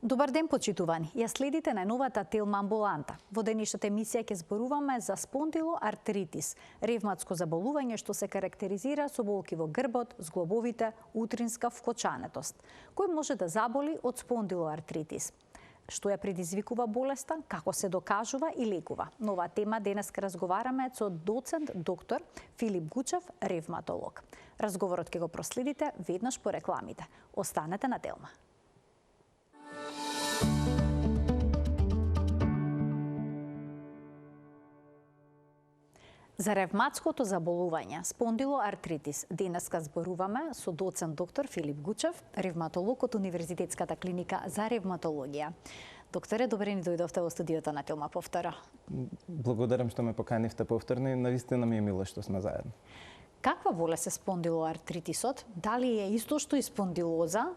Добар ден, почитувани. Ја следите најновата Телма амбуланта. Во денешната емисија ќе зборуваме за спондилоартритис, ревматско заболување што се карактеризира со болки во грбот, зглобовите, утринска вкочанетост, кој може да заболи од спондилоартритис. Што ја предизвикува болеста, како се докажува и лекува. На оваа тема денес разговараме со доцент доктор Филип Гучев, ревматолог. Разговорот ќе го проследите веднаш по рекламите. Останете на Телма. За ревматското заболување, спондилоартритис, денеска зборуваме со доцент доктор Филип Гучев, ревматолог од Универзитетската клиника за ревматологија. Докторе, добре ни дојдовте во студиото на Телма повторно. Благодарам што ме поканивте повторно и навистина ми е мило што сме заедно. Каква болест е спондилоартритисот? Дали е исто што и спондилоза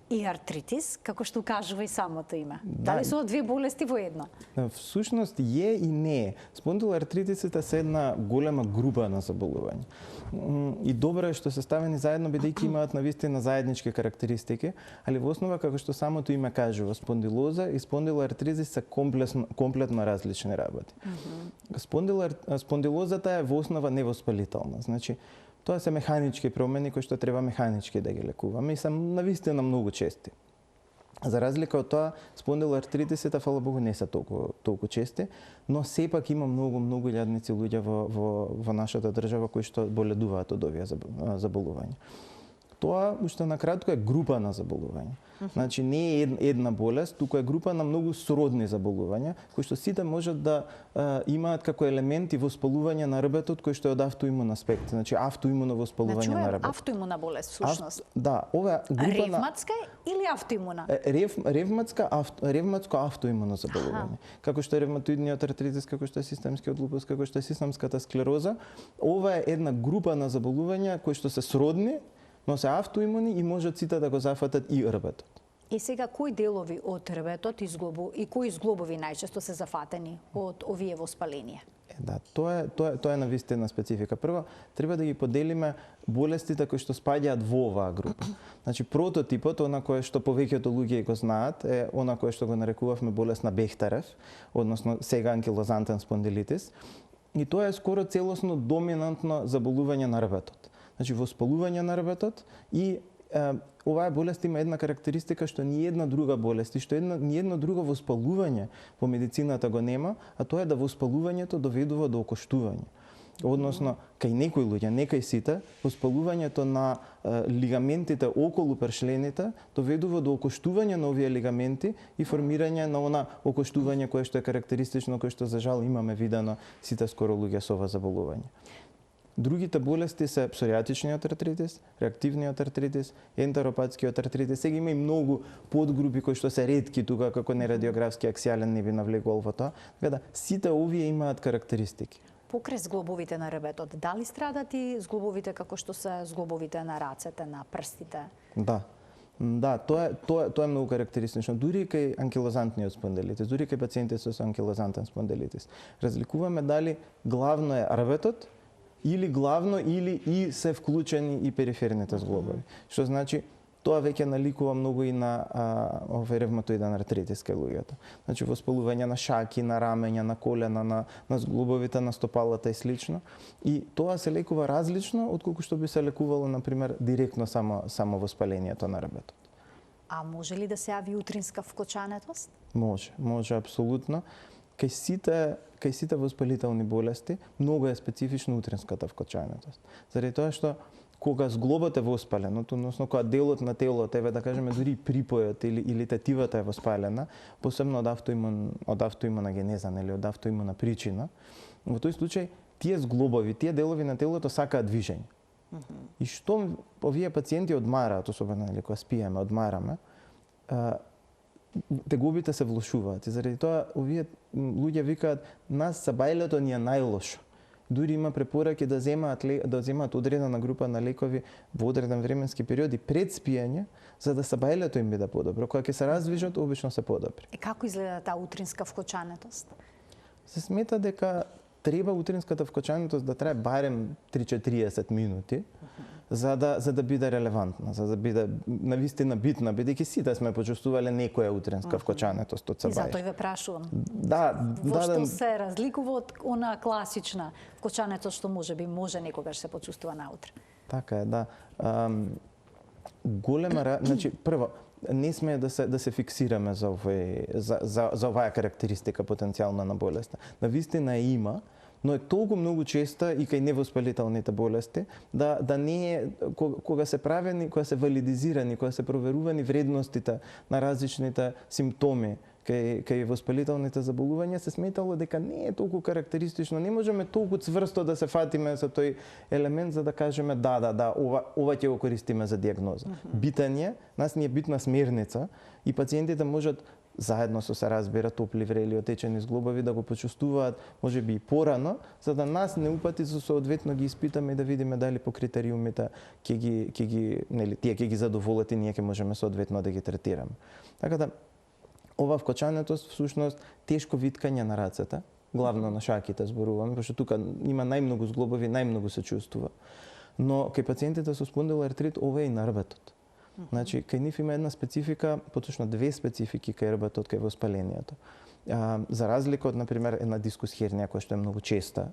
и артритис, како што кажува и самото име? Дали се две болести во едно? Всушност е и не е. Спондилоартритисите се една голема група на заболувања. И добро е што се ставени заедно, бидејќи имаат навистина заеднички карактеристики, али во основа, како што самото име кажува, спондилоза и спондилоартритис се комплетно различни работи. Спондилозата е во основа невоспалителна. Значи, тоа се механички промени кои што треба механички да ги лекуваме и се навистина многу чести. За разлика од тоа, спондилоартритисите, фала Богу, не се толку чести, но сепак има многу илјадници луѓе во нашата држава кои што боледуваат од овие заболувања. Тоа, уште накратко, е група на заболувања. Значи, не е една болест, туку е група на многу сродни заболувања, кои што сите можат да имаат како елементи воспалување на рбетот, кој што е од автоимун аспект. Значи, автоимуно воспалување на рбетот. Автоимуна болест, всушност. Да, ова група ревматска или автоимуна? Ревматско автоимуно заболување. Како што е ревматоидниот артритис, како што е системскиот лупус, како што е системската склероза, ова е една група на заболувања кои што се сродни, но се автоимуни и можат сите да го зафатат и рбетот. И сега, кои делови од рбетот и кои зглобови најчесто се зафатени од овие воспаленија? Да, тоа е навистина специфика. Прво, треба да ги поделиме болестите кои што спаѓаат во оваа група. Значи, прототипот, она кое што повеќето луѓе го знаат, е она кое што го нарекувавме болест на Бехтерев, односно сега анкилозантен спондилитис, и тоа е скоро целосно доминантно заболување на рбетот. Значи, воспалување на рбетот и оваа болест има една карактеристика што ни една друга болест и што ни едно друго воспалување во медицината го нема, а тоа е да воспалувањето доведува до окоштување. Односно, кај некои луѓе, не кај сите, воспалувањето на лигаментите околу першлените доведува до окоштување на овие лигаменти и формирање на она окоштување кое што е карактеристично, кое што за жал имаме видено сите скоро луѓе со ова заболување. Другите болести се псоријатичниот артритис, реактивниот артритис, ентеропатскиот артритис. Сега има и многу подгрупи кои што се ретки тука, како нерадиографски аксијален, не би навлекувал во тоа. Така да, сите овие имаат карактеристики. Покрај зглобовите на рбетот, дали страдат и зглобовите како што се зглобовите на рацете, на прстите? Да, тоа е многу карактеристично. Дури и кај анкилозантниот спондилитис, дури и кај пациентите со анкилозантен спондилитис. Разликуваме дали главно е рбетот, или главно, или и се вклучени и периферните зглобови. Што значи, тоа веќе наликува многу и на овој ревматоиден артритис кај луѓето. Значи, воспалување на шаки, на рамења, на колена, на зглобовите на стопалата и слично. И тоа се лекува различно отколку што би се лекувало, например, директно само воспалението на рбетот. А може ли да се јави утринска вкочанетост? Може апсолутно. Кај сите воспалителни болести многу е специфично утринската вкочанетост. Заради тоа што кога зглобот е воспален, односно кога делот на телото, да кажеме дури припојот или тетивата е воспалена, посебно од автоимуна генеза, или од автоимуна причина, во тој случај тие зглобови, тие делови на телото сакаат движење. И што овие пациенти одмараат, особено кога спиеме, одмараме, тегобите се влошуваат. И заради тоа овие луѓе викаат, нас сабајлето ни е најлошо. Дури има препораки да земаат одредена група на лекови во одреден временски период и пред спиење, за да сабајлето им биде подобро. Кога ќе се раздвижат, обично се подобри. И како изгледа таа утринска вкочанетост? Се смета дека треба утринската вкочанетост да трае барем 30-40 минути, за да биде релевантна, за да биде навистина битна, бидејќи сите сме почувствувале некоја утренска вкочанетост од И сабај. затоа и ве прашувам. Да, Во што да, се разликува од она класична вкочанетост што може некогаш се почувствува наутре? Така е, да. Значи, прво, не сме да се фиксираме за оваа карактеристика потенцијална на болеста. Навистина има, но е толку многу честа и кај невоспалителните болести да не е кога се правени, кога се валидизирани, кога се проверувани вредностите на различните симптоми кај воспалителните заболувања, се сметало дека не е толку карактеристично, не можеме толку цврсто да се фатиме за тој елемент за да кажеме да, ова ќе го користиме за дијагноза. Битен е, нас ни е битна смерница и пациентите можат заедно со се разбира топли врели отечени зглобови да го почувствуваат можеби и порано, за да нас не упати со соодветно ги испитаме и да видиме дали по критериумите тие ќе ги задоволат и ние ќе можеме соодветно да ги третираме. Така да ова вкочанетост всушност тешко виткање на рацете, главно на шаките зборуваме, пошто тука има најмногу зглобови, најмногу се чувствува. Но кај пациентите со спондилоартрит ова е и нарбетот. Значи, кај нив има една специфика, поточно две специфики кај рбетот, кај воспалението. За разлика од, например, една дискус хернија, која што е многу честа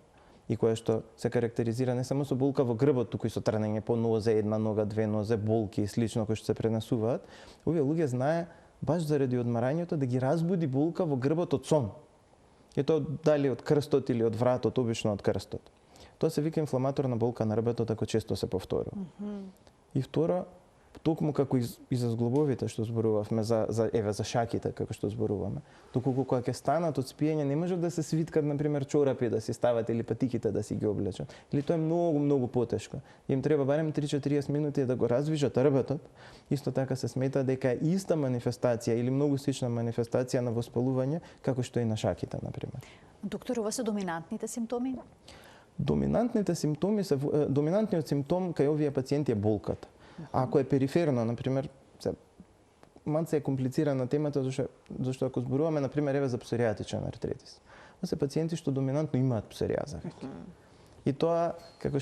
и која што се карактеризира не само со болка во грбот, туку и со трнење по нозе, една нога, две нозе, болки и слично кои што се пренесуваат, овие луѓе знае баш заради одмарањето да ги разбуди болка во грбот од сон. И тоа дали од крстот или од вратот, обично од крстот. Тоа се вика инфламаторна болка на рбетот, ако често се повторува. И второ, токму како и за зглобовите што зборувавме, за шаките како што зборуваме, доколку кога ќе станат од спиење не може да се свиткат например чорапи да си стават или патиките да си ги облечат. Или тоа е многу потешко. Им треба барем 30-40 минути да го раздвижат рбетот. Исто така се смета дека е иста манифестација или многу слична манифестација на воспалување како што и на шаките например. Доктор, ова се доминантните симптоми? Доминантниот симптом кај овие пациенти е болката. Ако е периферно, например, малце е комплицирана темата, зашто ако зборуваме, например, еве за псоријатичен артритис. Тоа се пациенти што доминантно имаат псоријаза веќе. И тоа, како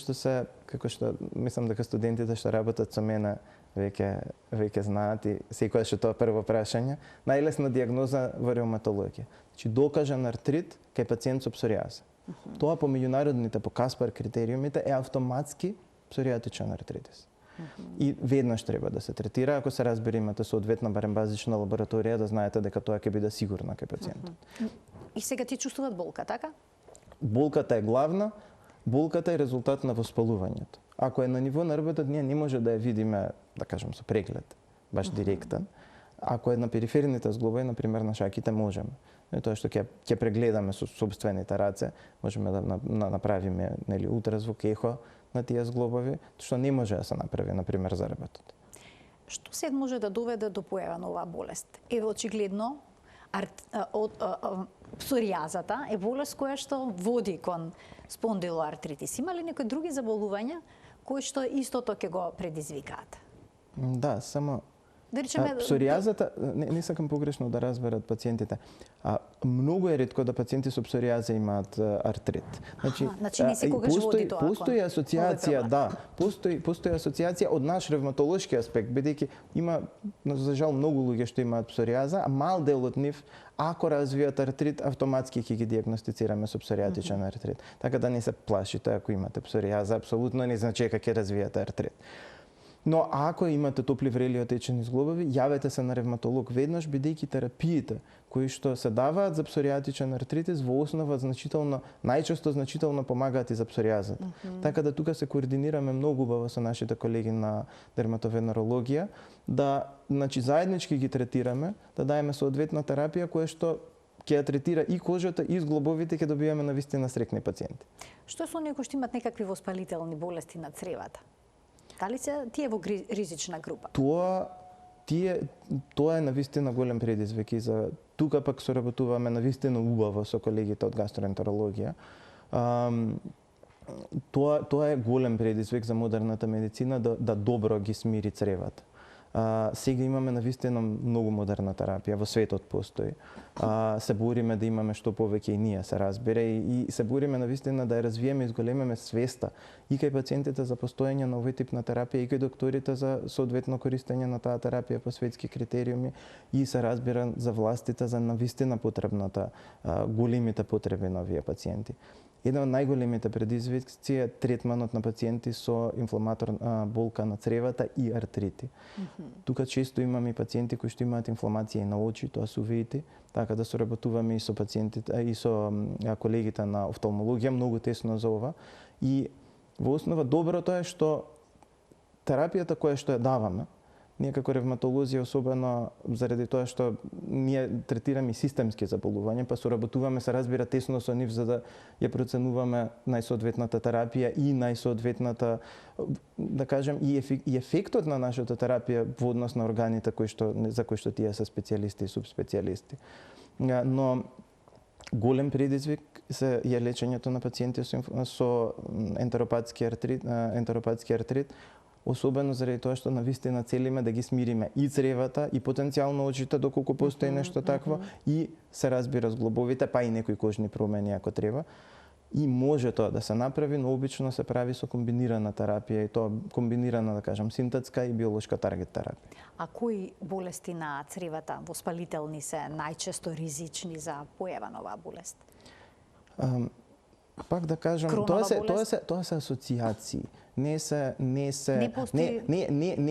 што мислам дека студентите што работат со мене веќе знаат и секогаш е тоа прво прашање, најлесна дијагноза во реуматологија. Значи докажан артрит кај пациент со псоријаза. Тоа по меѓународните, по Каспар критериумите е автоматски псоријатичен артритис. И веднаш треба да се третира, ако се разбери имате соодветна барем базична лабораторија, да знаете дека тоа ќе биде сигурно кај пациентот. И сега ти чувствуваат болка, така? Болката е главна, болката е резултат на воспалувањето. Ако е на ниво на рбетот, ние не може да ја видиме, да кажем, со преглед, баш директен. Ако е на периферните зглобови, например на шаките, можеме. Тоа што ќе прегледаме со собствените раце, можеме да направиме ултразвук, ехо на тие зглобови, што не може да се направи, например, за рбетот. Што се може да доведе до појава на оваа болест? Еве очигледно псоријазата е болест која што води кон спондилоартритис. Има ли некои други заболувања кои што истото ќе го предизвикаат? Да, само да речеме псоријазата, не сакам погрешно да разберат пациентите. Многу е ретко да пациенти со псоријаза имаат артрит. Значи не секогаш води тоа. Постои асоциација, да, постои асоциација од наш ревматолошки аспект, бидејќи има за жал многу луѓе што имаат псоријаза, а мал дел од нив ако развијат артрит, автоматски ќе ги дијагностицираме со псоријатичен артрит. Така да не се плашите ако имате псоријаза, апсолутно не значи дека ќе развијате артрит. Но ако имате топли врели отечени зглобови, јавете се на ревматолог веднаш, бидејќи терапиите кои што се даваат за псоријатичен артритис во основа најчесто значително помагаат и за псоријазата. Така да тука се координираме многу убаво со нашите колеги на дерматовенерологија, да заеднички ги третираме, да даеме соодветна терапија која што ќе ја третира и кожата и зглобовите, ќе добиваме навистина срекни пациенти. Што со оние кои што имаат некакви воспалителни болести на цревата? Дали се тие во ризична група? Тоа е навистина голем предизвик и за тука пак соработуваме навистина убаво со колегите од гастроентерологија. Тоа е голем предизвик за модерната медицина да добро ги смири цревата. Сега имаме навистина многу модерна терапија, во светот постои. Се бориме да имаме што повеќе и ние, се разбира, и се бориме навистина да ја развиеме и изголемеме свеста и кај пациентите за постоење на овој тип на терапија, и кај докторите за соодветно користење на таа терапија по светски критериуми, и се разбира за властите за навистина потребната, големите потреби на овие пациенти. Една од најголемите предизвици е третманот на пациенти со болка на цревата и артрити. Тука често имаме и пациенти кои што имаат инфламација и на очи, тоа се увеити, така да соработуваме и со пациентите и со колегите на офталмологија многу тесно за ова. И во основа доброто е што терапијата која што ја даваме, ние како ревматолози, особено заради тоа што ние третираме и системски заболувања, па соработуваме, се разбира, тесно со нив за да ја проценуваме најсоодветната терапија и најсоодветната, да кажем, и ефектот на нашата терапија во однос на органите за кои што тие се специјалисти и субспецијалисти. Но голем предизвик е лечењето на пациенти со ентеропатски артрит, особено заради тоа што навистина целиме да ги смириме и цревата, и потенцијално очите доколку постои нешто такво, и се разбира зглобовите, па и некои кожни промени ако треба. И може тоа да се направи, но обично се прави со комбинирана терапија, и тоа комбинирана, да кажам, синтетска и биолошка таргет терапија. А кои болести на цревата, воспалителни, се најчесто ризични за појава на оваа болест? Пак да кажам, тоа се асоциации. Не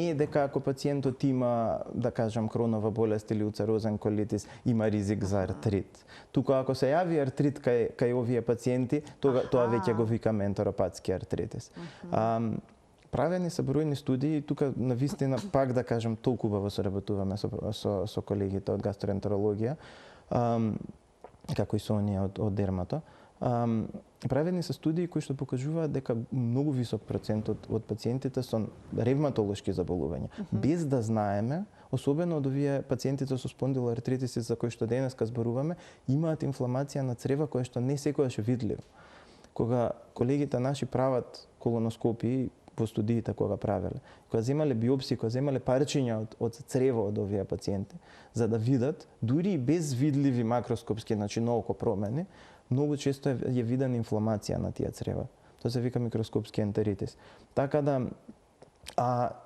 е дека ако пациентот има, да кажам, кронова болест или уцерозен колитис, има ризик за артрит. Тука ако се јави артрит кај овие пациенти, тоа веќе го викаме ентеропатски артритис. Правени се бројни студии и тука навистина, пак да кажам, толку убаво соработуваме со колегите од гастроентерологија, како и со оние од дермато. Правени се студии кои што покажуваат дека многу висок процент од пациентите со ревматолошки заболувања, без да знаеме, особено од овие пациентите со спондилоартритиси за кои што денеска зборуваме, имаат инфламација на црева која што не секогаш е видлива. Кога колегите наши прават колоноскопии во студиите кога правеле, кога земале биопсии, кога земале парчиња од црево од овие пациенти, за да видат, дури и без видливи макроскопски, значи на око промени, многу често е видена инфламација на тие црева. Тоа се вика микроскопски ентеритис. Така да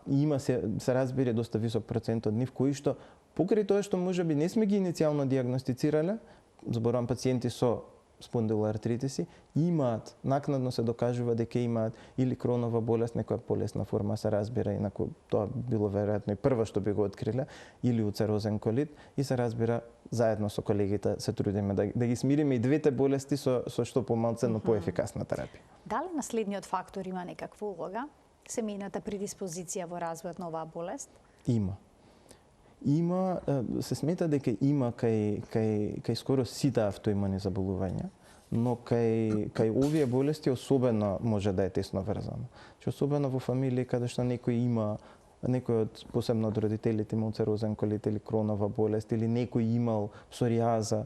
има се разбира доста висок процент од нив кои што покрај тоа што можеби не сме ги иницијално диагностицирале, зборувам пациенти со спондилоартритиси, имаат, накнадно се докажува дека имаат или кронова болест, некоја полесна форма се разбира, инаку тоа било веројатно и прво што би го откриле, или уцерозен колит, и се разбира заедно со колегите се трудиме да ги смириме и двете болести со што помалце, но поефикасна терапија. Дали наследниот фактор има некаква улога? Семејната предиспозиција во развојот на оваа болест? Има, се смета дека има кај скоро сите автоимуни заболувања, но кај овие болести особено може да е тесно врзано. Особено во фамилии каде што некој од посебно од родителите има уцерозен колит или кронова болест, или некој имал псоријаза.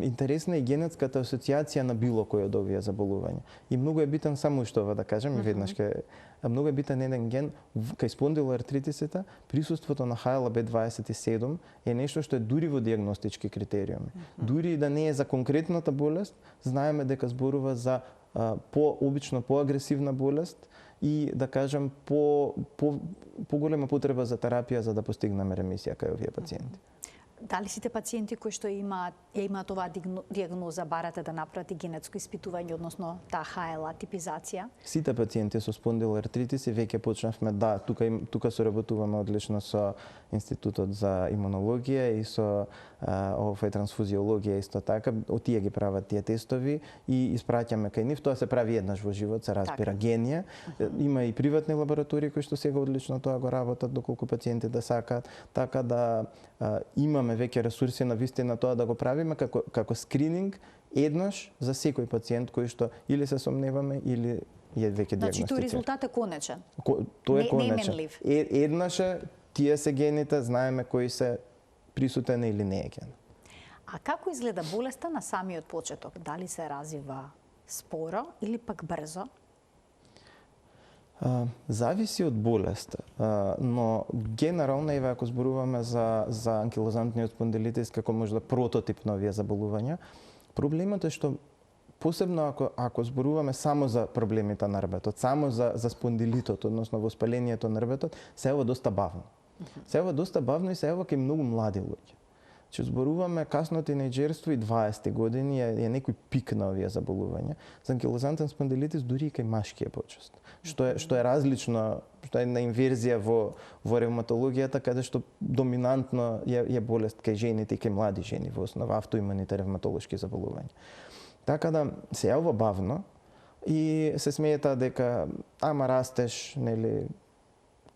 Интересна е генетската асоциација на било кој од овие заболувања. И многу е битен, само што да кажем, и веднаш многу е битен еден ген кај спондилоартритисите, присуството на HLA-B27 е нешто што е дури во диагностички критериуми. Дури да не е за конкретната болест, знаеме дека зборува за обично поагресивна болест и, да кажем, поголема потреба за терапија за да постигнеме ремисија кај овие пациенти. Дали сите пациенти кои што имаат оваа диагноза барате да направат и генетско испитување, односно таа HLA типизација? Сите пациенти со спондилоартритиси веќе почнавме, тука соработуваме одлично со Институтот за имунологија и со трансфузиологија исто така, тие ги прават тие тестови и испраќаме кај нив, тоа се прави еднаш во живот, се разбира генија. Има и приватни лаборатории кои што сега одлично тоа го работат доколку пациентите сакаат, така да имаме веќе ресурси на вистина тоа да го правиме како скрининг еднаш за секој пациент кој што или се сомневаме или е веќе диагностициран. Значи тој резултат е конечен. Тој е конечен. Неменлив. Еднаш тие се гените, знаеме кои се присутен или не е ген. А како изгледа болеста на самиот почеток? Дали се развива споро или пак брзо? Зависи од болест, но генерално еве ако зборуваме за анкилозантниот спондилитис како можда прототип на овие заболувања, проблемот е што посебно ако зборуваме само за проблемите на рбетот, само за спондилитот, односно воспалението на рбетот, се ева доста бавно. Се ева доста бавно и се ева кај многу млади луѓе. Че зборуваме касно тинејџерство и 20 години е некој пик на овие заболувања. За анкилозантен спондилитис дури и кај машки е почест. Што е различно, што е на инверзија во ревматологијата, каде што доминантно е болест кај жените и кај млади жени во основа автоимуните ревматолошки заболувања. Така да се јавува бавно и се смета дека ама растеш, нели,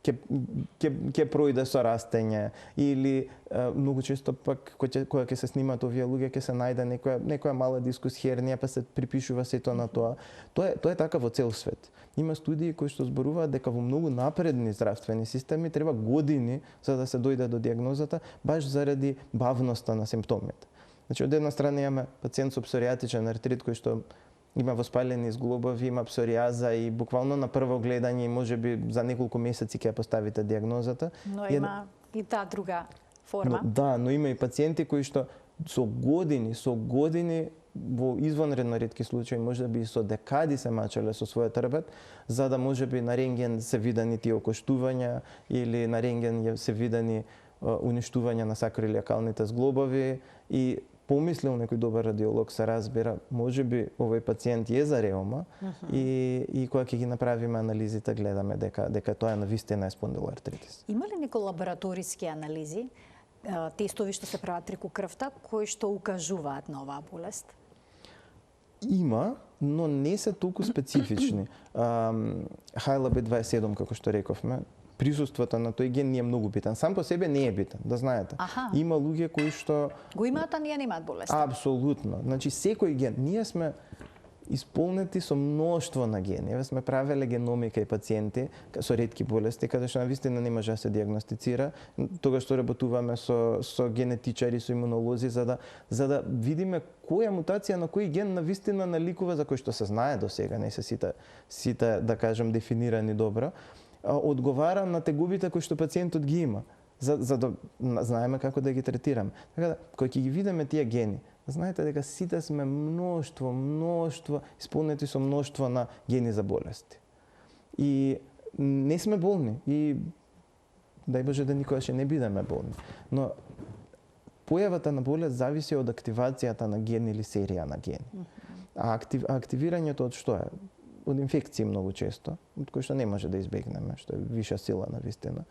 ќе пројде со растење или многу често пак кога ќе се снимаат овие луѓе ќе се најде некоја мала дискус хернија па се припишува сето на тоа. Тоа е така во цел свет. Има студии кои што зборуваат дека во многу напредни здравствени системи треба години за да се дојде до дијагнозата баш заради бавноста на симптомите. Значи од една страна имаме пациент со псоријатичен артрит кој што има воспалени зглобови, има псоријаза и буквално на прво гледање можеби за неколку месеци ќе ја поставите дијагнозата. Но има и таа друга форма. Но има и пациенти кои што со години во извонредно ретки случаи, можеби и со декади се мачеле со својот рбет, за да можеби на рентген се видени тие окоштувања или на рентген се видени уништување на сакроилиакалните зглобови и помислил некој добар радиолог се разбира, можеби овој пациент е за реума и кога ќе ги направиме анализите гледаме дека тоа навистина е спондилоартритис. Има ли некои лабораториски анализи, тестови што се прават преку крвта, кои што укажуваат на оваа болест? Има, но не се толку специфични. HLA-B27, како што рековме, присуството на тој ген не е многу битен. Сам по себе не е битен, да знаете. Има луѓе кои што го имаат, а ние немаат болест. Апсолутно. Значи секој ген, ние сме исполнети со мноштво на гени. Еве сме правеле геномика и пациенти со ретки болести, каде што навистина не може да се дијагностицира. Тогаш што работуваме со генетичари, со имунолози, за да видиме која мутација на кој ген навистина наликува, за кој што се знае до сега, не се сите да кажем дефинирани добро, одговара на тегубите кои што пациентот ги има, за да знаеме како да ги третираме. Така да, кога ќе ги видиме тие гени, знаете дека сите сме мноштво, исполнети со мноштво на гени за болести. И не сме болни и дај Боже да никогаш не бидеме болни. Но појавата на болест зависи од активацијата на ген или серија на гени. А активирањето од што е? Од инфекции многу често, од кои што не може да избегнеме, што е виша сила навистина.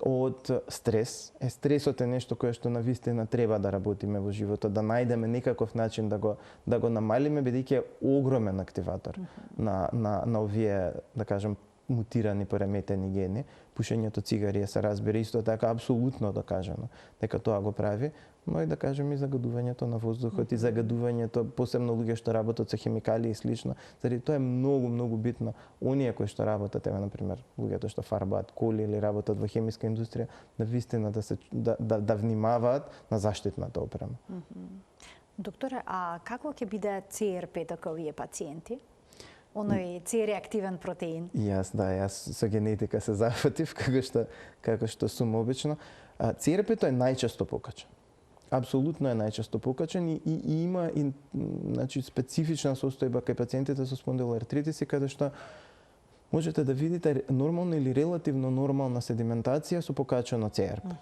Од стрес. Стресот е нешто кое што навистина треба да работиме во животот, да најдеме некаков начин да го намалиме, бидејќи е огромен активатор на овие, да кажем, мутирани, пореметени гени. Пушењето цигари се разбира исто така апсолутно докажано дека тоа го прави, но и да кажем и загадувањето на воздухот и загадувањето, посебно луѓе што работат со хемикали и слично. Заради тоа е многу битно оние кои што работат, еве на пример, луѓето што фарбаат коли или работат во хемиска индустрија, навистина да внимаваат на заштитната опрема. Докторе, а како ќе биде CRP така овие пациенти? Оној C-реактивен протеин. Јас со генетика се зафатив, како што сум обично. CRP-то е најчесто покачен. Апсолутно е најчесто покачен и има значи специфична состојба кај пациентите со спондилоартритис, каде што можете да видите нормална или релативно нормална седиментација со покачено CRP.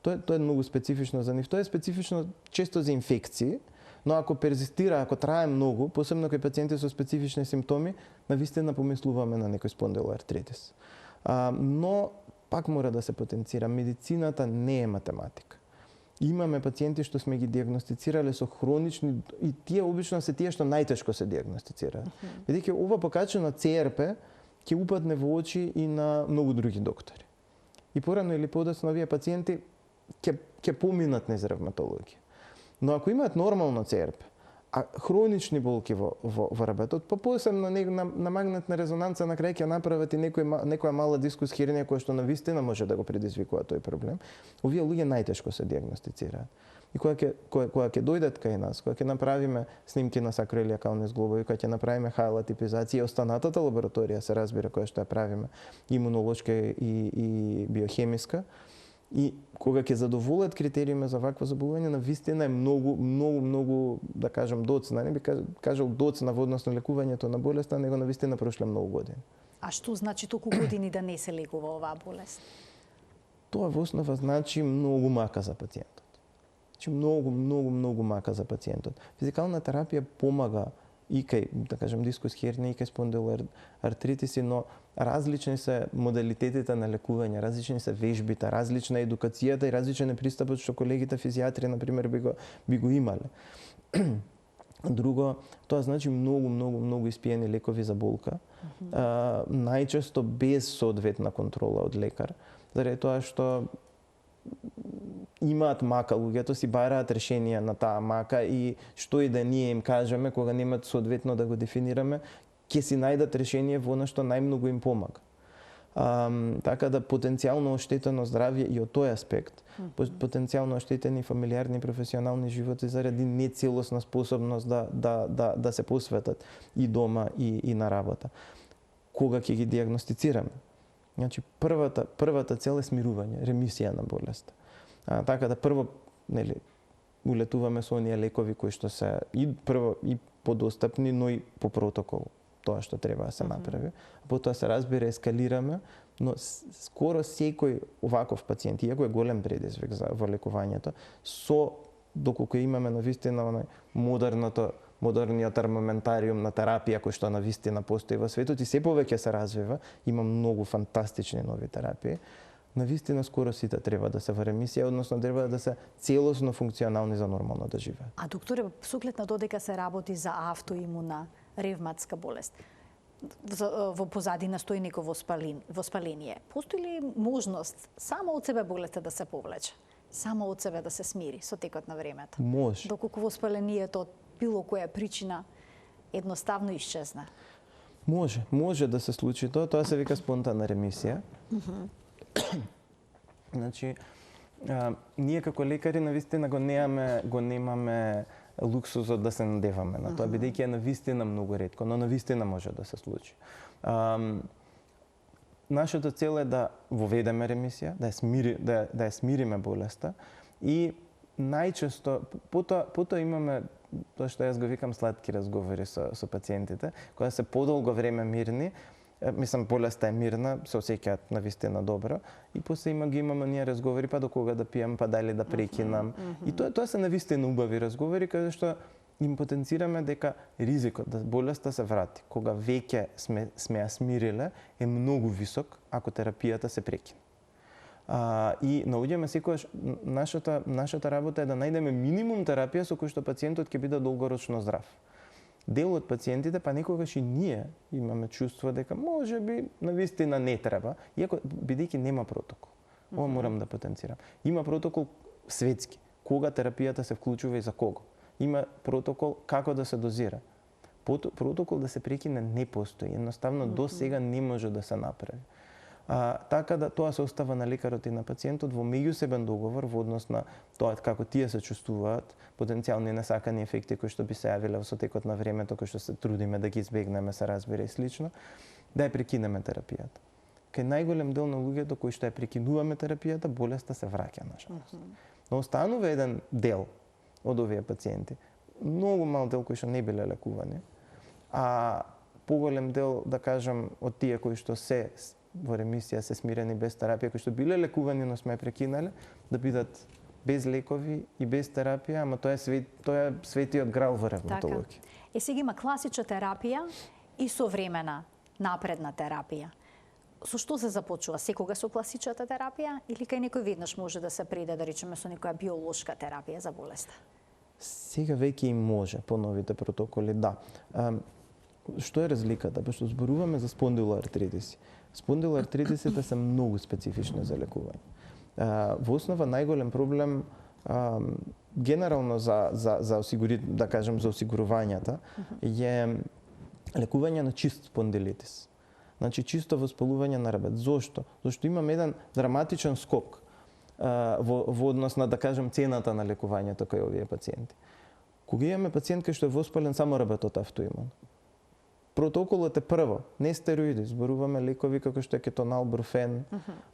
Тоа е многу специфично за нив. Тоа е специфично често за инфекции, но ако перзистира, ако трае многу, посебно кај пациенти со специфични симптоми, навистина помислуваме на некој спондилоартритис. Но пак мора да се потенцира, медицината не е математика. Имаме пациенти што сме ги дијагностицирале со хронични и тие обично се тие што најтешко се дијагностицираат. Бидејќи ова покачено CRP ќе упадне во очи и на многу други доктори. И порано или подоцна овие пациенти ќе поминат низ ревматологија. Но ако имаат нормално CRP, А хронични болки во ребетот, посебно на магнетна резонанца на крај ќе направат и некоја мала дискус хернија која што навистина може да го предизвикува тој проблем. Овие луѓе најтешко се диагностицираат. И кога ќе дојдат кај нас, кога ќе направиме снимки на сакроилиакални зглобови, кога ќе направиме HLA типизација, останатата лабораторија се разбира која што ја правиме, имунолошка и биохемиска, и кога ќе задоволат критериуми за вакво заболување, навистина е многу, да кажам, доцна. Не би кажал доцна во однос на лекувањето на болеста, него навистина прошле многу години. А што значи толку години да не се лекува оваа болест? Тоа во основа значи многу мака за пациентот. Значи многу мака за пациентот. Физикална терапија помага и кај, да кажем, дискус хернија, и кај спондилоартритиси, но различни се модалитетите на лекување, различни се вежбите, различна е едукацијата и различен е пристапот што колегите физијатри, например, би го имале. Друго, тоа значи многу испиени лекови за болка, најчесто без соодветна контрола од лекар, заради тоа што имаат мака луѓето, си бараат решенија на таа мака и што и да ние им кажеме, кога немат соодветно да го дефинираме, ќе си најдат решение во она што најмногу им помага. Така да потенцијално оштетено здравје и од тој аспект, потенцијално оштетени фамилиарни и професионални животи заради нецелосна способност да се посветат и дома и на работа. Кога ќе ги диагностицираме? Значи, првата цел е смирување, ремисија на болеста. Така да прво, улетуваме со оние лекови кои што се и подостапни, но и по протокол, тоа што треба да се направи. Потоа се разбира, ескалираме, но скоро секој оваков пациент, иако е голем предизвик во лекувањето, доколку имаме навистина модерниот армаментариум на терапија кој што навистина постои во светот и се повеќе се развива, има многу фантастични нови терапии. Навистина скоро сите треба да се во ремисија, односно треба да се целосно функционални за нормално да живеат. А докторе, со оглед на додека се работи за автоимуна ревматска болест, во позадина стои некој воспаление, постои ли можност само од себе болеста да се повлече? Само од себе да се смири со текот на времето? Може. Доколку воспалението од било која причина едноставно исчезна? Може да се случи тоа се вика спонтанна ремисија. Значи, ние како лекари навистина го немаме луксузот да се надеваме на тоа, бидејќи е навистина многу ретко, но навистина може да се случи. Нашата цел е да воведеме ремисија, да ја смириме болеста и најчесто, потоа имаме тоа што јас го викам сладки разговори со пациентите, кога се подолго време мирни, болеста е мирна, се осеќаат навистина добро и после имаме ние разговори па до кога да пијам, па дали да прекинам. И тоа се навистина убави разговори каде што им потенцираме дека ризикот да болеста се врати кога веќе сме ја смириле е многу висок ако терапијата се прекине. И наоѓаме секогаш нашата работа е да најдеме минимум терапија со кој што пациентот ќе биде долгорочно здрав. Дел од пациентите, па некогаш и ние имаме чувство дека може би навистина не треба, иако бидејќи нема протокол. Ова морам да потенцирам. Има протокол светски, кога терапијата се вклучува и за кого. Има протокол како да се дозира. Протокол да се прекине не постои, едноставно до сега не може да се направи. Така да тоа се остава на лекарот и на пациентот во меѓусебен договор во однос на тоа како тие се чувствуваат, потенцијални несакани ефекти кои што би се јавиле во текот на времето, кои што се трудиме да ги избегнеме, се разбира и слично, да ја прекинеме терапијата. Кај најголем дел на луѓето кои што ја прекинуваме терапијата, болеста се враќа на жалост. Но останува еден дел од овие пациенти, многу мал дел кои што не биле лекувани, а поголем дел, да кажам, од тие кои што се во ремисија се смирени без терапија, кои што биле лекувани, но сме прекинале, да бидат без лекови и без терапија, ама тоа е светиот грал во ревматологија. Така. Сега има класична терапија и современа напредна терапија. Со што се започува? Секога со класичната терапија или кај некој веднаш може да се преде, да речеме, со некоја биолошка терапија за болеста? Сега веќе и може по новите протоколи, да. Што е разликата? Пошто зборуваме за спондилоартритиси. Спондилоартритисите се многу специфични за лекување. Во основа најголем проблем генерално за да кажем за осигурувањата е лекување на чист спондилитис. Значи чисто воспалување на ребет. Зошто? Зашто имаме еден драматичен скок во однос на, да кажем, цената на лекувањето кај овие пациенти. Кога имаме пациент кој што е воспален само ребетот автоимун, протоколот е прво, не стероиди, зборуваме лекови како што е кетонал, бруфен,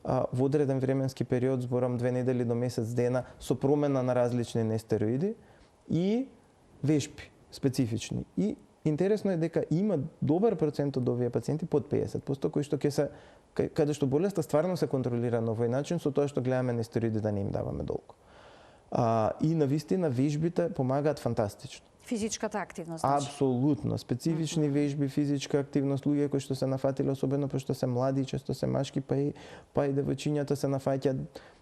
во одреден временски период, зборам 2 недели до месец дена, со промена на различни нестероиди и вежби специфични. И интересно е дека има добар процент од овие пациенти под 50%, кои што ќе се каде што болеста стварно се контролира на овој начин со тоа што гледаме нестероиди да не им даваме долго. И навистина вежбите помагаат фантастично. Физичката активност. Апсолутно. Специфични вежби, физичка активност, луѓе кои што се нафатиле, особено пошто се млади, често се машки, па и девојчињата се нафаќаат,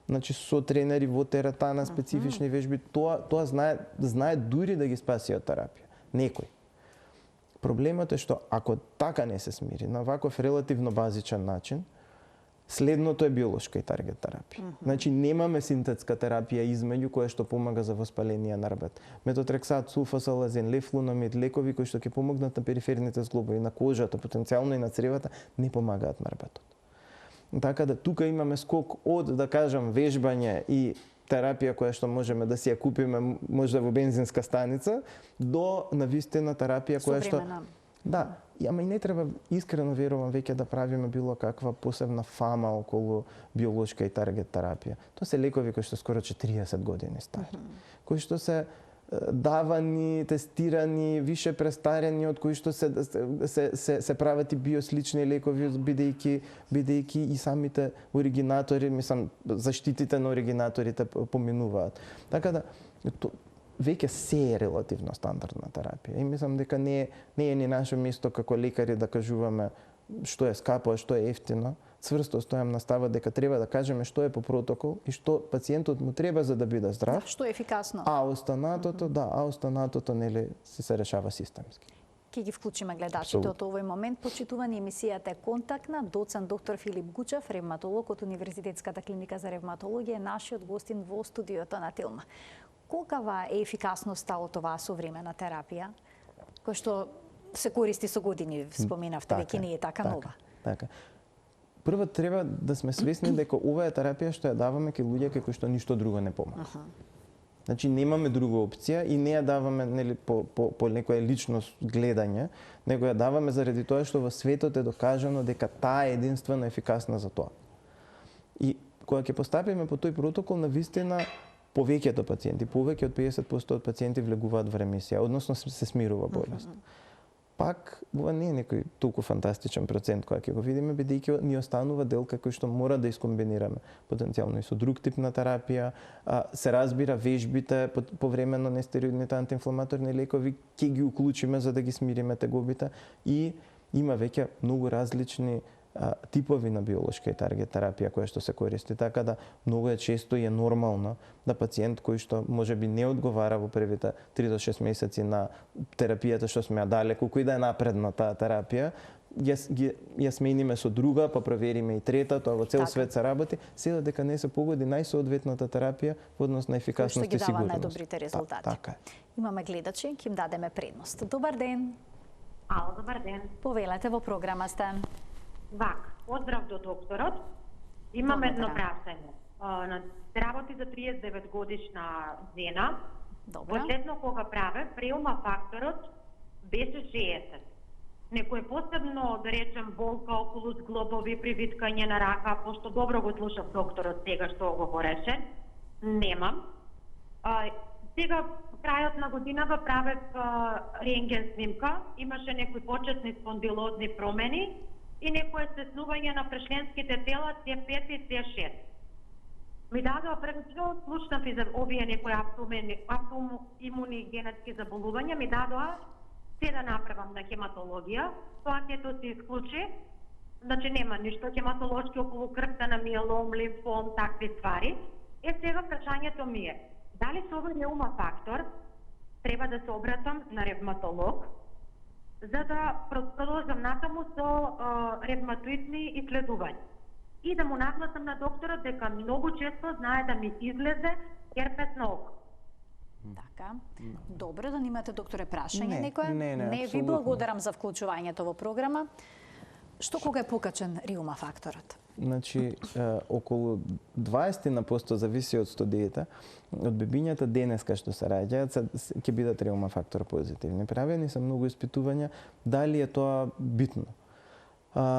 значи со тренери во теретана, специфични вежби, тоа знае дури да ги спаси од терапија. Некој. Проблемот е што ако така не се смири на ваков релативно базичен начин, следното е биолошка и таргет терапија. Значи немаме синтетска терапија измеѓу која што помага за воспаление на ребет. Метотрексат, сулфасалазин, лефлунамид, лекови кои што ќе помогнат на периферните зглобови, на кожата, потенцијално и на цревата, не помагаат на ребетот. Така да тука имаме скок од, да кажам, вежбање и терапија која што можеме да си ја купиме можда во бензинска станица, до навистина терапија која што да, ама и не треба, искрено верувам, веќе да правиме било каква посебна фама околу биолошка и таргет терапија. Тоа се лекови кои што скоро 40 години стари, кои што се давани, тестирани, више престарени, од кои што се прават и биослични лекови, бидејќи и самите оригинатори, мислам, заштитите на оригинаторите поминуваат. Така да, веќе се е релативно стандардна терапија. И мислам дека не е ни наше место како лекари да кажуваме што е скапо, а што е ефтино. Цврсто стојам на става дека треба да кажеме што е по протокол и што пациентот му треба за да биде здрав. Што е ефикасно. А останатото нели се решава системски. Ќе ги вклучиме гледачите од овој момент. Почитувани, емисијата е контактна. Доцент доктор Филип Гучев, ревматолог од Универзитетската клиника за ревматологија, е нашиот гостин во студиото на Тилма. Колкава е ефикасноста од оваа современа терапија, која што се користи со години, споминавте, веќе не е така нова? Така. Прво треба да сме свесни дека оваа терапија што ја даваме кај луѓе кои што ништо друго не помага. Значи немаме друга опција и не ја даваме нели по некоја лично гледање, него ја даваме заради тоа што во светот е докажано дека таа е единствено ефикасна за тоа. И кога ќе постапиме по тој протокол, навистина повеќето пациенти, повеќе од 50% од пациенти влегуваат во ремисија, односно се смирува болест. Пак, ова не е некој толку фантастичен процент која ќе го видиме, бидејќи ни останува дел кој што мора да искомбинираме потенцијално и со друг тип на терапија, се разбира вежбите по време на нестероидните антиинфламаторни лекови ќе ги уклучиме за да ги смириме тегобите и има веќе многу различни типови на биолошка и таргет терапија која што се користи, така да многу е често и е нормално да пациент кој што можеби не одговара во првите 3 до 6 месеци на терапијата што сме ја дале, колку и да е напредна таа терапија, ја смениме со друга, па провериме и трета, тоа во цел свет се работи, се дека не се погоди најсоодветната терапија во однос на ефикасност и сигурност. Кој што ги дава најдобрите резултати. Така е. Имаме гледачи, ќе им дадеме предност. Добар ден. Ало, добар ден. Повелете, во програма сте. Вак, поздрав до докторот. Имам едно прашање. Работи за 39 годишна жена. Последно кога праве, преума факторот беше 60. Некој посебно, да речем, болка околу зглобови, привиткање на рака, пошто добро го слушав докторот сега што говореше, немам. Сега, крајот на годината правев рентген снимка, имаше некои почетни спондилозни промени и некое стеснување на прешленските тела Т5 и Т6. Ми дадоа првично, слушнав и за овие некои автоимуни генетски заболувања, ми дадоа се да направам на хематологија, тоа ќе се исклучи, значи нема ништо хематолошки околу крвта на миелом, лимфом, такви ствари. Сега прашањето ми е, дали со овој реума фактор треба да се обратам на ревматолог, за да продолжам натаму со ревматоидни исследувања. И да му нагласам на докторот дека многу често знае да ми излезе херпес на око. Така. Добро, да немате, докторе, прашање некоја? Не, ви благодарам за вклучувањето во програма. Што кога е покачен риума факторот? Значи, околу 20% зависи од студиите. Од бебињата денеска што се раѓаат, ќе бидат риума фактор позитивни. Правени се многу испитувања, дали е тоа битно.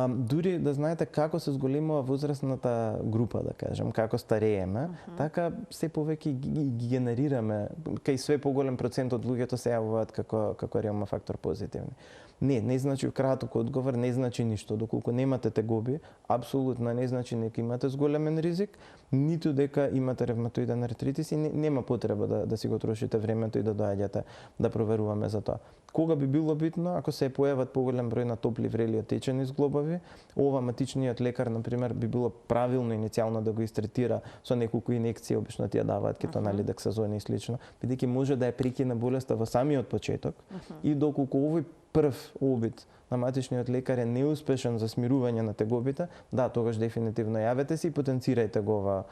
Дури да знаете како се зголемува возрастната група, да кажем, како старееме, така се повеќе ги генерираме, кај све поголем процент од луѓето се јавуваат како риума фактор позитивни. Не значи краток одговор, не значи ништо. Доколку немате тегоби, апсолутно не значи дека имате зголемен ризик, ниту дека имате ревматоиден артритис и нема потреба да си го трошите времето и да доаѓате да проверуваме за тоа. Кога би било битно, ако се појават поголем број на топли, врели, отечени зглобови, ова матичниот лекар, например, би било правилно иницијално да го истретира со неколку инекции, обично ти ја даваат кетонали, дексазони и слично, бидејќи може да ја прекине болеста во самиот почеток и доколку овој прв обид на матичниот лекар е неуспешен за смирување на тегобите, да, тогаш дефинитивно јавете се и потенцирајте го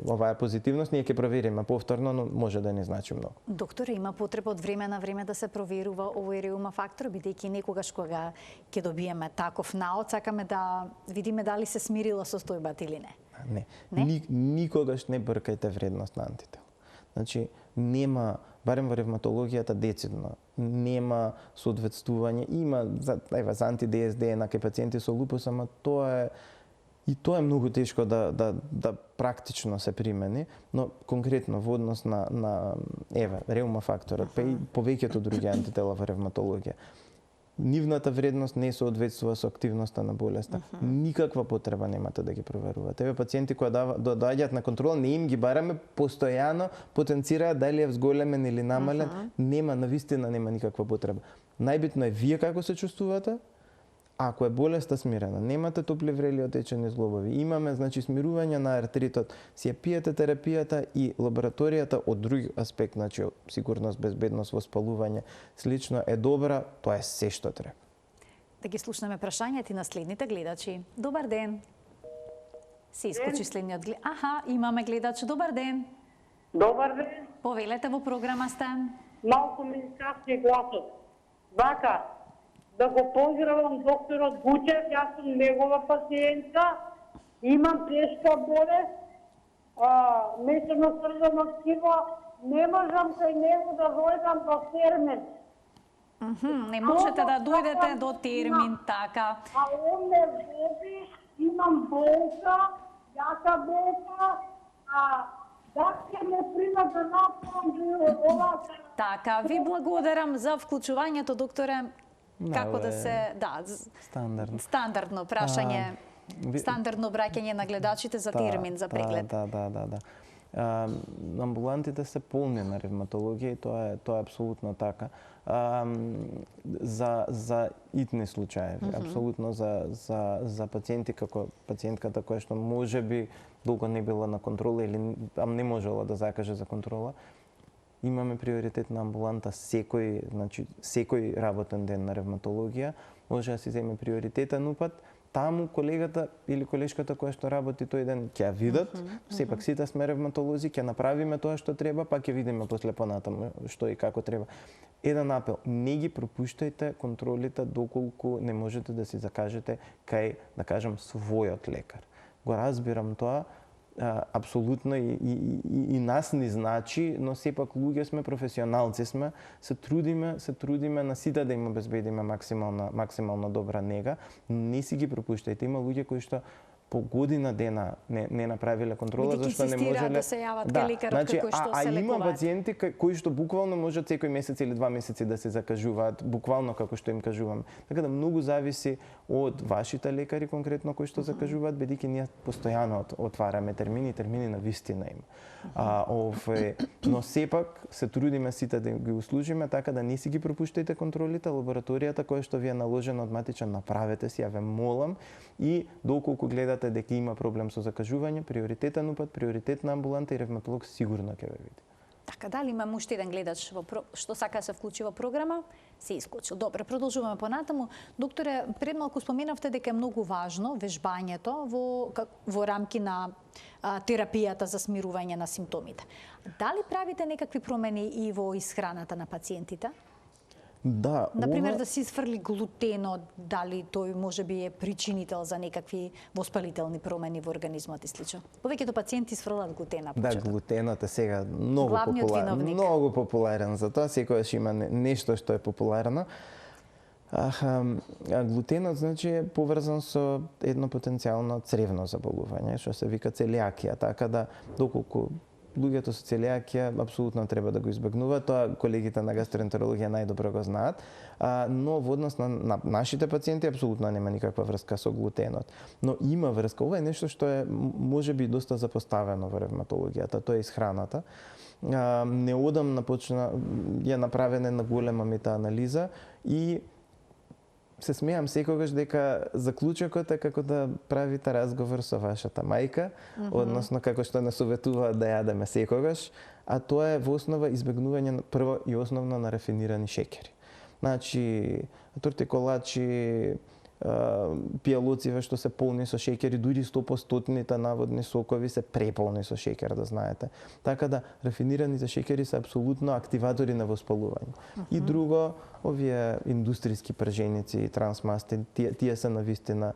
оваа позитивност, ние ќе провериме повторно, но може да не значи многу. Докторе, има потреба од време на време да се проверува овој риума фактор, бидејќи некогаш кога ќе добиеме таков наод, сакаме да видиме дали се смирила состојбата или не. Не? Никогаш не бркајте вредност на антител. Значи, нема, барем во ревматологијата децидно, нема соодветствување, има за анти-ДСД на кај пациенти со лупус, ама тоа е многу тешко да практично се примени, но конкретно во однос на реума факторот, па и повеќето други антитела во ревматологија. Нивната вредност не соодветствува со активноста на болеста. Никаква потреба немате да ги проверувате. Еве пациенти кои доаѓаат на контрола, не им ги бараме, постојано потенцираат дали е зголемен или намален, навистина нема никаква потреба. Најбитно е вие како се чувствувате. Ако е болеста смирена, немате топли, врели, отечени зглобови, имаме смирување на артритот, си ја пиете терапијата и лабораторијата од друг аспект, сигурност, безбедност, воспалување, слично е добра, тоа е се што треба. Да ги слушнеме прашањата и на следните гледачи. Добар ден. Се искочи следниот гледач. Аха, имаме гледач. Добар ден. Добар ден. Повелете, во програма сте. Малку ми касни гласот. Вака, да го поздравам докторот Гучев, јас сум негова пациентка, имам тешка болест, месено-срдено ткиво, не можам кај него да дојдам до термин. Не можете да дојдете до термин, така. А он ме води, имам болка, јака болка, да ќе ме прима да направам ова. Така, ви благодарам за вклучувањето, докторе. Како да се, стандардно прашање, стандардно браќање на гледачите за термин за преглед. Да. Амбулантите се полни на ревматологија и тоа е апсолутно така. За итни случаи, апсолутно за пациенти како пациентката која што можеби долго не била на контрола или не можела да закаже за контрола, имаме приоритет на амбуланта секој работен ден на ревматологија, може да си земе приоритетен упат, таму колегата или колешката која што работи тој ден ќе ја видат, сепак сите сме ревматолози, ќе направиме тоа што треба, па ќе видиме после понатаму што и како треба. Еден апел, не ги пропуштајте контролите доколку не можете да си закажете кај, да кажам, својот лекар. Го разбирам тоа, апсолутно и нас не значи, но сепак луѓе сме, професионалци сме, се трудиме на сите да им обезбедиме максимално добра нега, не си ги пропуштајте. Има луѓе кои што по година дена не направиле контрола, зашто не можеле да се јават кај лекарот како што се лекуваат. Има пациенти кои што буквално можат секој месец или 2 месеци да се закажуваат, буквално како што им кажуваме. Така да многу зависи од вашите лекари конкретно кои што закажуваат, бидејќи ние постојано отвараме термини на вистина има. Но сепак се трудиме сите да ги услужиме, така да не си ги пропуштајте контролите, лабораторијата која што ви е наложена од матичен, направете си, ја ве молам, и доколку гледате дека има проблем со закажување, приоритетен упат, приоритетна амбуланта и ревматолог сигурно ќе ве види. Така, дали имаме уште еден гледач што сака да се вклучи во програма? Се исклучил. Добре, продолжуваме понатаму. Докторе, пред малку споменавте дека е многу важно вежбањето во рамки на терапијата за смирување на симптомите. Дали правите некакви промени и во исхраната на пациентите? Да, например, да се изфрли глутенот, дали тој може би е причинител за некакви воспалителни промени во организмот и слично. Повеќето пациенти изфрлат глутена. Да, глутенот е сега многу популарен. Многу популарен, затоа секогаш има нешто што е популарно. Глутенот значи е поврзан со едно потенцијално цревно заболување, што се вика целијакија, така да доколку луѓето со целијакија апсолутно треба да го избегнуваат, тоа колегите на гастроентерологија најдобро го знаат, но во однос на нашите пациенти апсолутно нема никаква врска со глутенот. Но има врска, ова е нешто што е можеби доста запоставено во ревматологијата, тоа е исхраната. Неодамна ја направена една голема метаанализа и се смеам секогаш дека заклучокот е како да правите разговор со вашата мајка, односно како што не советуваат да јадеме секогаш, а тоа е во основа избегнување прво и основно на рафинирани шеќери. Значи, тортиколачи, пијалоциве што се полни со шеќери, дури 100% наводни сокови се преполни со шеќер, да знаете. Така да, рафинираните шеќери се апсолутно активатори на воспалување. И друго, овие индустријски прженици и трансмасти, тие се навистина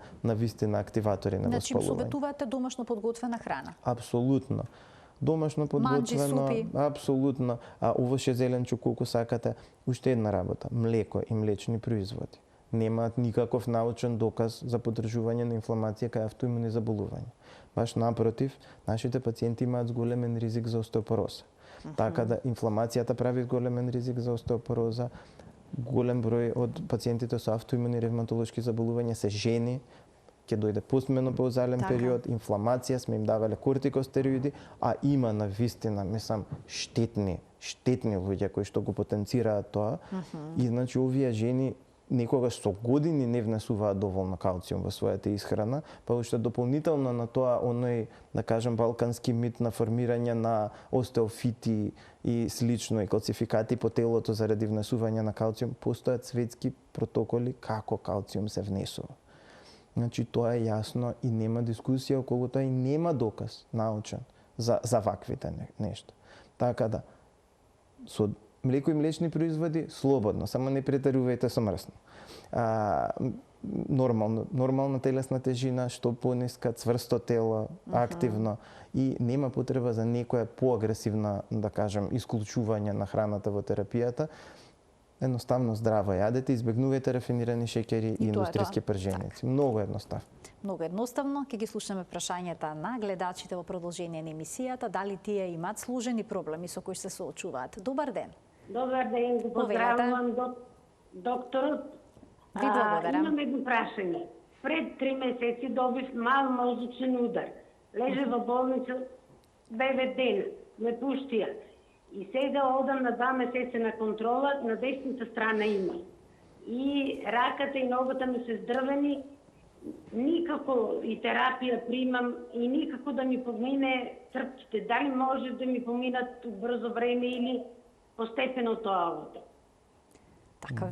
активатори на воспалување. Значи, советувате домашно подготвена храна? Апсолутно. Домашно подготвено, апсолутно. Овоше зеленчук колку сакате, уште една работа, млеко и млечни производи немаат никаков научен доказ за поддржување на инфламација кај автоимуни заболувања. Баш напротив, нашите пациенти имаат зголемен ризик за остеопороза. Така да инфламацијата прави зголемен ризик за остеопороза. Голем број од пациентите со автоимуни ревматолошки заболувања се жени, ќе дојде постменопаузален период, инфламација, сме им давале кортикостероиди, а има навистина, мислам, штетни луѓе кои што го потенцираат тоа. И значи овие жени некогаш со години не внесуваат доволно калциум во својата исхрана, па уште дополнително на тоа оној, да кажем, балкански мит на формирање на остеофити и слично и калцификати по телото заради внесување на калциум, постојат светски протоколи како калциум се внесува. Значи тоа е јасно и нема дискусија околу тоа и нема доказ научен за ваквите нешто. Така да со млеко и млечни производи слободно, само не претерувајте со мрсно. Нормална телесна тежина, што пониска, цврсто тело, активно и нема потреба за некоја поагресивна, да кажем, исклучување на храната во терапијата. Едноставно здраво јадете, избегнувајте рафинирани шеќери и индустријски прженици. Многу едноставно. Многу едноставно. Ќе ги слушаме прашањата на гледачите во продолжение на емисијата, дали тие имаат сложени проблеми со кои се соочуваат. Добар ден. Добар ден, го поздравувам докторот. Ви благодарам. Имам едно прашање. Пред 3 месеци добив мал мозочен удар. Лежа во болница 9 дена, ме пуштија. И сега одам на 2 месеца на контрола, на десната страна има. И раката и ногата ми се здрвени, никако и терапија примам и никако да ми помине трпките. Дали може да ми поминат брзо време или постепено тоа? Така,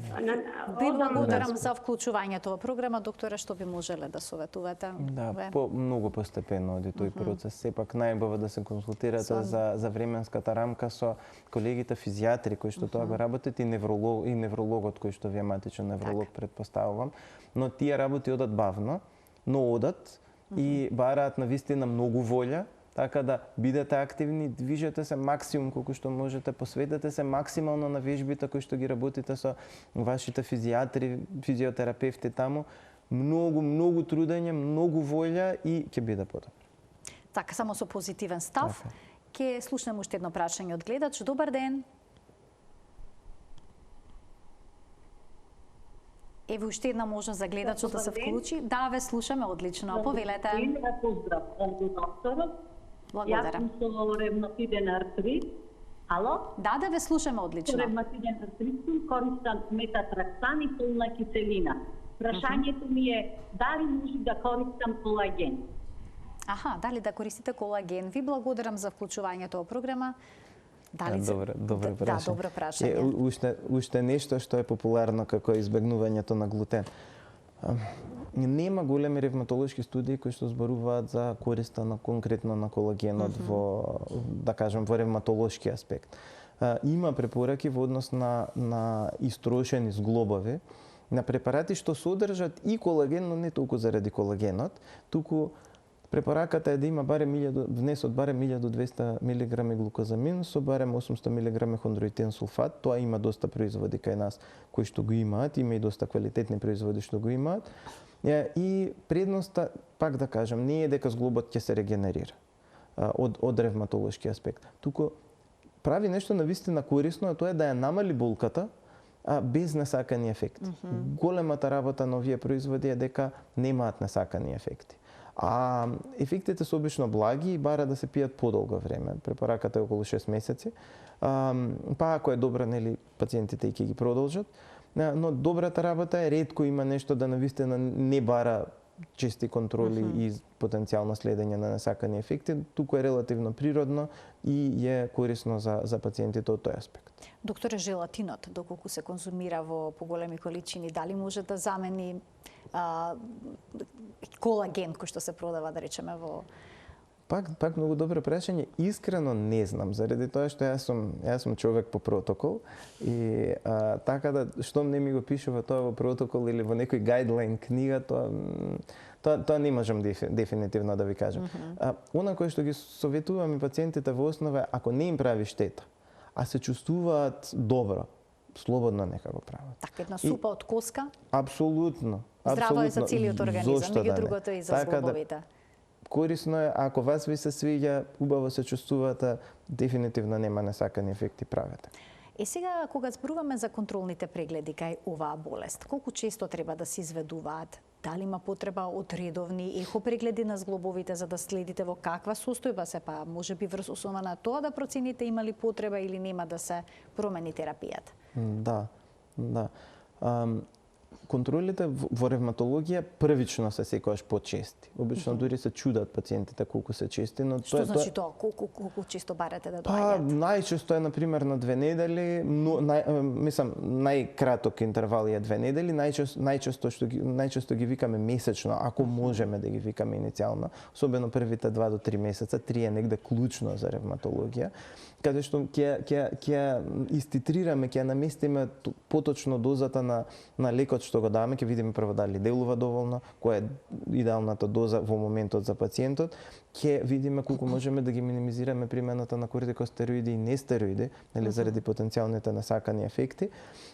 ви благодарам за вклучувањето во програма, докторе, што би можеле да советувате? Да, многу постепено оди тој процес. Сепак најбаво да се консултирате за временската рамка со колегите физијатри кои што тоа го работат и неврологот кој што ви е матичен невролог, предпоставувам. Но тие работи одат бавно, но одат и бараат навистина многу волја. Така да бидете активни, движете се максимум колку што можете, посветете се максимално на вежбите кои што ги работите со вашите физијатри, физиотерапевти таму. Многу трудење, многу волја и ќе биде подобро. Така, само со позитивен став. Ќе слушнем уште едно прашање од гледач. Добар ден. Ево уште една можност за гледачот да се вклучи. Да, ве слушаме одлично. Повелете. Поздрав од докторот. Благодарам. Јас сум со ревматиден артрит. Ало? Да, ве слушаме одлично. Со ревматиден артрит користам метатраксан и полна киселина. Прашањето ми е дали може да користам колаген? Аха, дали да користите колаген. Ви благодарам за вклучувањето во програма. Добро прашање. Да, добро прашање. Уште нешто што е популарно како избегнувањето на глутен. Нема големи ревматолошки студии кои што зборуваат за користа на конкретно на колагенот во, да кажем, во ревматолошки аспект. Има препораки во однос на истрошени зглобови, на препарати што содржат и колаген, но не толку заради колагенот, туку препораката е да има внес од барем 1200 мг глукозамин со барем 800 мг хондроитен сулфат. Тоа има доста производи кај нас кои што го имаат, има и доста квалитетни производи што го имаат. И предноста, пак да кажам, не е дека зглобот ќе се регенерира од ревматолошки аспект. Туку прави нешто навистина корисно, а тоа е да ја намали болката, без несакани ефекти. Големата работа на овие производи е дека немаат несакани ефекти. А ефектите се обично благи и бара да се пијат подолго време. Препораката е околу 6 месеци. Па ако е добра, нели, пациентите и ќе ги продолжат. Но добрата работа е ретко има нешто да навистина не бара чести контроли и потенцијално следење на несакани ефекти, туку е релативно природно и е корисно за пациентите од тој аспект. Докторе, желатинот, доколку се конзумира во поголеми количини, дали може да замени колаген кој што се продава, да речеме, во... Пак многу добро прашање. Искрено не знам, заради тоа што јас сум човек по протокол и така да што не ми го пишува тоа во протокол или во некој гайдлайн книга, тоа не можам дефинитивно да ви кажам. Она кое што ги советувам и пациентите во основа, ако не им прави штета, а се чувствуваат добро, слободно нека го прават. Така, една супа од коска? Апсолутно. Здраво е за целиот организам, меѓу другото и за зглобовите. Корисно е, ако вас ви се свиѓа, убаво се чувствувате, дефинитивно нема несакани ефекти правете. Сега, кога зборуваме за контролните прегледи кај оваа болест, колку често треба да се изведуваат? Дали има потреба од редовни ехо прегледи на зглобовите за да следите во каква состојба се, па може би врз основа на тоа да процените има ли потреба или нема да се промени терапијата? Да. Контролите во ревматологија првично се секогаш почести. Обично дури се чудат пациентите колку се чести, но што значи тоа? Колку често барате да доаѓаат? Најчесто е на пример на 2 недели, најкраток интервал е 2 недели, најчесто ги викаме месечно, ако можеме да ги викаме иницијално, особено првите 2 до 3 месеца, 3 е негде клучно за ревматологија, каде што ќе иститрираме, ќе наместиме поточно дозата на лекот што го даваме, ќе видиме прво дали делува доволно, која е идеалната доза во моментот за пациентот, ќе видиме колку можеме да ги минимизираме примената на кортикостероиди и нестероиди, нели заради потенцијалните насакани ефекти,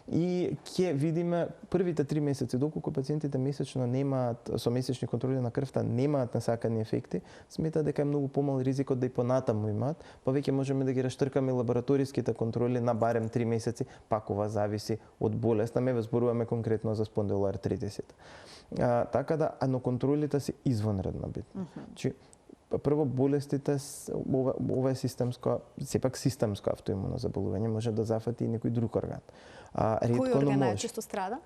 и ќе видиме првите 3 месеци доколку пациентите месечно немаат со месечни контроли на крвта немаат насакани ефекти, смета дека е многу помал ризикот да и понатаму имаат, па веќе можеме да ги раштркаме лабораториските контроли на барем 3 месеци, пак ова зависи од болеста, ме зборуваме конкретно за спондилоартритисите. Така да, но контролите се извонредно битни. Прво, болестите, ова е сепак системско автоимуно заболување, може да зафати и некој друг орган. Кој орган најчесто страда?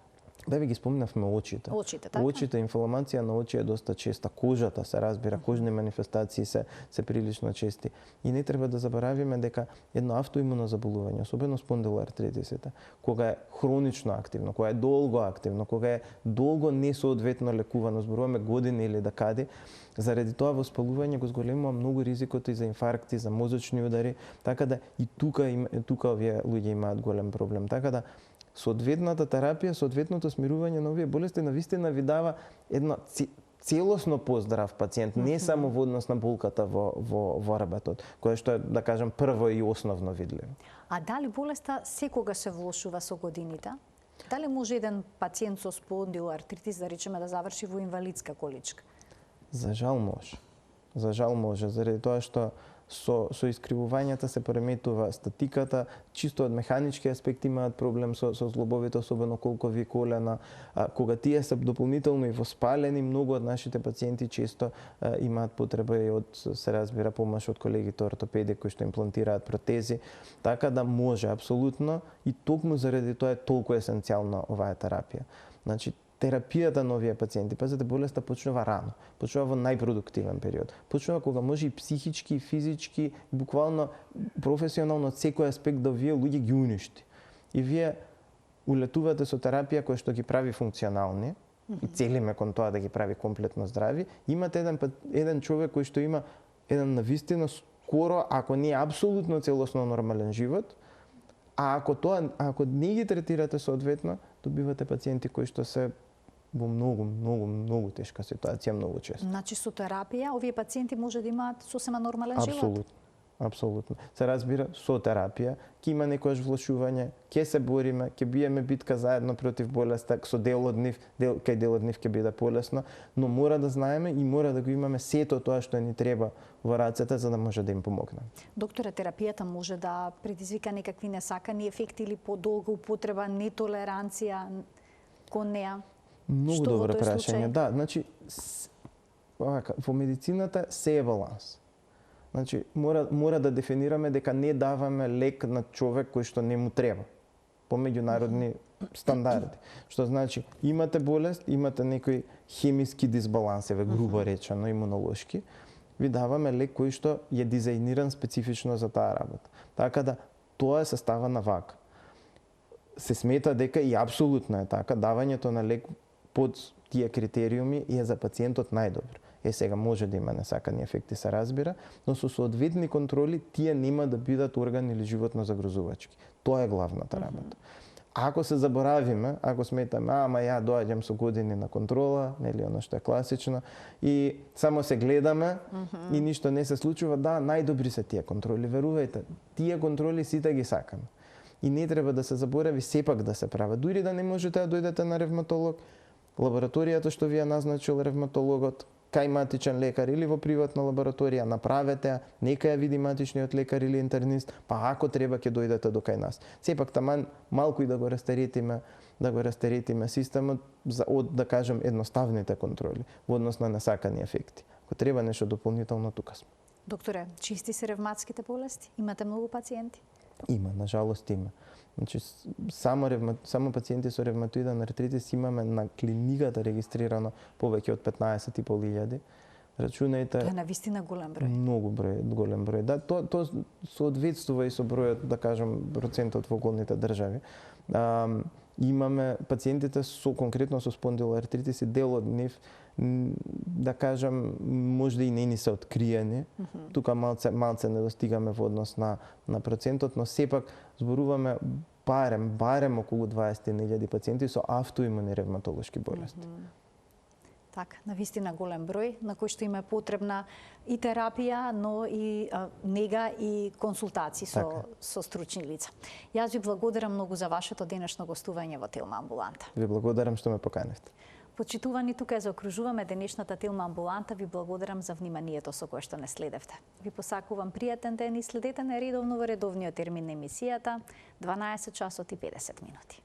Да, ви ги спомнавме очите. Очите, така? Очите, инфламација на очи е доста честа. Кожата се разбира, кожни манифестации се прилично чести. И не треба да заборавиме дека едно автоимуно заболување, особено спондилоартритисите, кога е хронично активно, кога е долго активно, кога е долго несоодветно лекувано, зборуваме години или декади, заради тоа воспалување го зголемува многу ризикот и за инфаркти, за мозочни удари, така да и тука овие луѓе имаат голем проблем. Така да соодветната терапија, соодветното смирување на овие болести навистина ви дава едно целосно поздрав пациент, не само во однос на болката во работот, кое што е, да кажам, прво и основно видливо. А дали болеста секогаш се влошува со годините? Дали може еден пациент со спондилоартритис, да речеме, да заврши во инвалидска количка? За жал може, заради тоа што со искривувањата се преметува статиката, чисто од механички аспекти имаат проблем со зглобовите, особено колкови колена. Кога тие се дополнително и воспалени, многу од нашите пациенти често имаат потреба и од, се разбира, помош од колегите ортопеди кои што имплантираат протези. Така да може, апсолутно, и токму заради тоа е толку есенцијална оваа терапија. Значи, терапијата на овие пациенти, пазете, болеста почнува рано, почнува во најпродуктивен период. Почнува кога може и психички, и физички, буквално професионално од секој аспект да овие луѓе ги уништи. И вие улетувате со терапија која што ги прави функционални, и целиме кон тоа да ги прави комплетно здрави. Имате еден човек кој што има еден навистина скоро, ако не апсолутно целосно нормален живот, а ако не ги третирате соодветно, добивате пациенти кои што се во многу тешка ситуација многу често. Значи со терапија овие пациенти може да имаат сосема нормален живот? Апсолутно. Се разбира, со терапија, ќе има некојаш влошување, ќе се бориме, ќе биеме битка заедно против болеста, со дел од нив ќе биде полесно, но мора да знаеме и мора да го имаме сето тоа што ни треба во рацете за да може да им помогнеме. Докторе, терапијата може да предизвика некакви несакани ефекти или подолга употреба, нетолеранција кон неа? Многу добро прашање. Да, значи во медицината се е баланс. Значи, мора да дефинираме дека не даваме лек на човек кој што не му треба, по меѓународни стандарди. Што значи, имате болест, имате некој хемиски дисбаланс, грубо речено, имунолошки, ви даваме лек кој што е дизајниран специфично за таа работа. Така да, тоа се става на вака. Се смета дека и апсолутно е така, давањето на лек под тие критериуми е за пациентот најдобро. Сега може да има несакани ефекти, се разбира, но со соодветни контроли тие нема да бидат орган или животно загрозувачки. Тоа е главната работа. Ако се заборавиме, ако сметаме, ја доаѓам со години на контрола, нели оно што е класично, и само се гледаме и ништо не се случува, да, најдобри се тие контроли, верувајте, тие контроли сите ги сакаме. И не треба да се заборави сепак да се прават. Дури да не можете да дојдете на ревматолог, лабораторијата што ви ја назначил ревматологот, кај матичен лекар или во приватна лабораторија, направете, нека ја види матичниот лекар или интернист, па ако треба ќе дојдете до кај нас. Сепак таман малку и да го растеретиме системот од, да кажем, едноставните контроли во однос на несакани ефекти. Ако треба нешто дополнително, тука сме. Докторе, чисти се ревматските болести? Имате многу пациенти? Има, нажалост има. Значи, само пациенти со ревматоиден артритис имаме на клиниката регистрирано повеќе од 15.500. Рачунајте... Тоа е навистина голем број. Многу голем број. Да, тоа соодветствува и со бројот, да кажем, процентот во околните држави. Имаме пациентите конкретно со спондилоартритис и дел од нив, да кажем, можда и не ни се откриени. Тука малце не достигаме во однос на процентот, но сепак зборуваме барем околу 20.000 пациенти со автоимуни ревматолошки болести. Така, навистина голем број, на кој што им е потребна и терапија, но и нега и консултации со стручни лица. Јас ви благодарам многу за вашето денешно гостување во Телма амбуланта. Ви благодарам што ме поканевте. Почитувани, тука заокружуваме денешната Телма амбуланта. Ви благодарам за вниманието со кое што не следевте. Ви посакувам пријатен ден и следете нередовно во редовниот термин на емисијата 12 часот и 50 минути.